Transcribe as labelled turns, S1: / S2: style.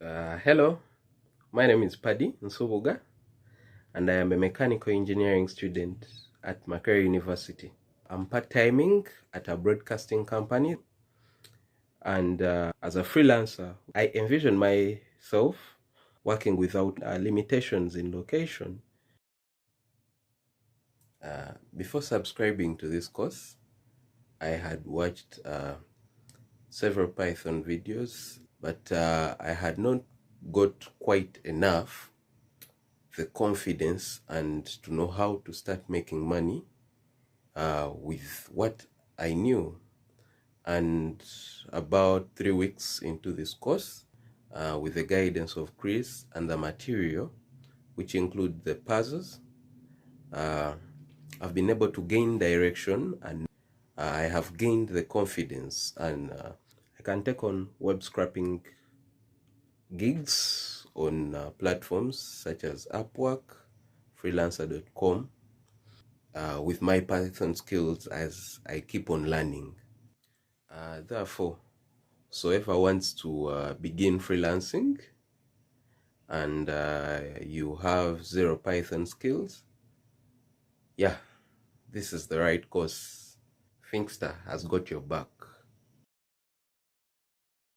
S1: Hello, my name is Paddy Nsubuga, and I am a mechanical engineering student at Makerere University. I'm part-timing at a broadcasting company, and as a freelancer, I envision myself working without limitations in location. Before subscribing to this course, I had watched several Python videos, but I had not got quite enough the confidence and to know how to start making money with what I knew. And about 3 weeks into this course, with the guidance of Chris and the material, which include the puzzles, I've been able to gain direction, and I have gained the confidence, and I can take on web scraping gigs on platforms such as Upwork, Freelancer.com, with my Python skills as I keep on learning. Therefore, whoever wants to begin freelancing and you have zero Python skills, yeah, this is the right course. Finxter has got your back.